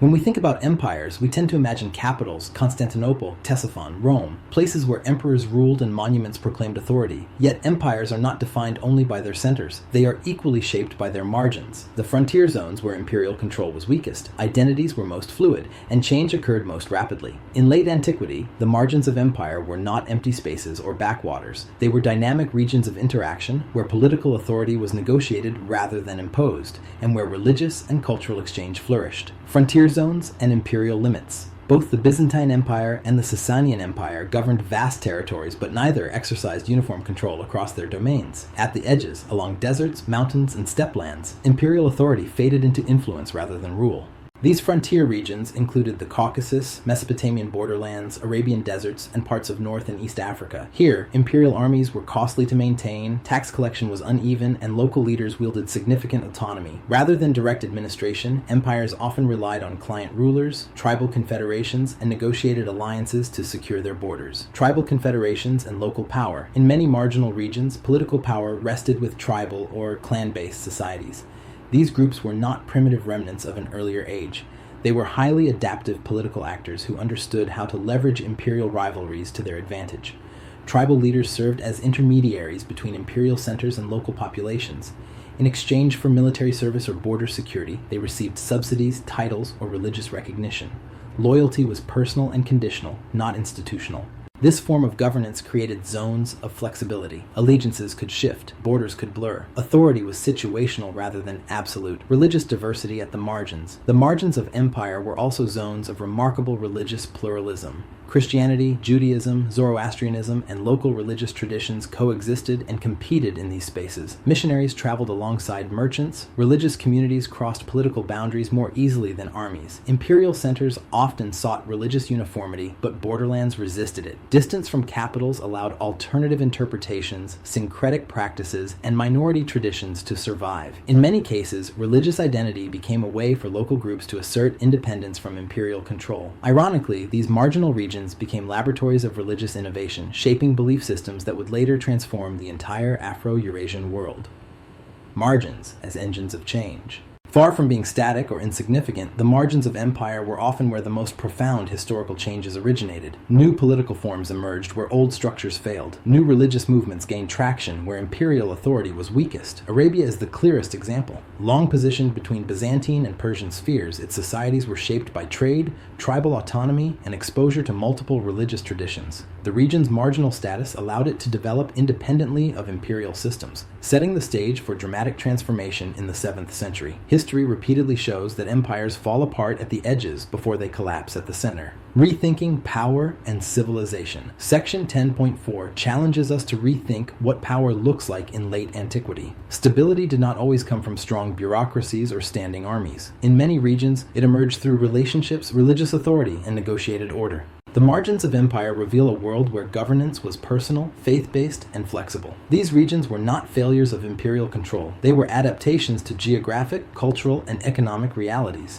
When we think about empires, we tend to imagine capitals: Constantinople, Ctesiphon, Rome, places where emperors ruled and monuments proclaimed authority. Yet empires are not defined only by their centers. They are equally shaped by their margins. The frontier zones where imperial control was weakest, identities were most fluid, and change occurred most rapidly. In late antiquity, the margins of empire were not empty spaces or backwaters. They were dynamic regions of interaction where political authority was negotiated rather than imposed, and where religious and cultural exchange flourished. Frontier zones and imperial limits. Both the Byzantine Empire and the Sasanian Empire governed vast territories, but neither exercised uniform control across their domains. At the edges, along deserts, mountains, and steppe lands, imperial authority faded into influence rather than rule. These frontier regions included the Caucasus, Mesopotamian borderlands, Arabian deserts, and parts of North and East Africa. Here, imperial armies were costly to maintain, tax collection was uneven, and local leaders wielded significant autonomy. Rather than direct administration, empires often relied on client rulers, tribal confederations, and negotiated alliances to secure their borders. Tribal confederations and local power. In many marginal regions, political power rested with tribal or clan-based societies. These groups were not primitive remnants of an earlier age. They were highly adaptive political actors who understood how to leverage imperial rivalries to their advantage. Tribal leaders served as intermediaries between imperial centers and local populations. In exchange for military service or border security, they received subsidies, titles, or religious recognition. Loyalty was personal and conditional, not institutional. This form of governance created zones of flexibility. Allegiances could shift, borders could blur. Authority was situational rather than absolute. Religious diversity at the margins. The margins of empire were also zones of remarkable religious pluralism. Christianity, Judaism, Zoroastrianism, and local religious traditions coexisted and competed in these spaces. Missionaries traveled alongside merchants. Religious communities crossed political boundaries more easily than armies. Imperial centers often sought religious uniformity, but borderlands resisted it. Distance from capitals allowed alternative interpretations, syncretic practices, and minority traditions to survive. In many cases, religious identity became a way for local groups to assert independence from imperial control. Ironically, these marginal regions became laboratories of religious innovation, shaping belief systems that would later transform the entire Afro-Eurasian world. Margins as engines of change. Far from being static or insignificant, the margins of empire were often where the most profound historical changes originated. New political forms emerged where old structures failed. New religious movements gained traction where imperial authority was weakest. Arabia is the clearest example. Long positioned between Byzantine and Persian spheres, its societies were shaped by trade, tribal autonomy, and exposure to multiple religious traditions. The region's marginal status allowed it to develop independently of imperial systems, setting the stage for dramatic transformation in the 7th century. History repeatedly shows that empires fall apart at the edges before they collapse at the center. Rethinking power and civilization. Section 10.4 challenges us to rethink what power looks like in late antiquity. Stability did not always come from strong bureaucracies or standing armies. In many regions, it emerged through relationships, religious authority, and negotiated order. The margins of empire reveal a world where governance was personal, faith-based, and flexible. These regions were not failures of imperial control. They were adaptations to geographic, cultural, and economic realities.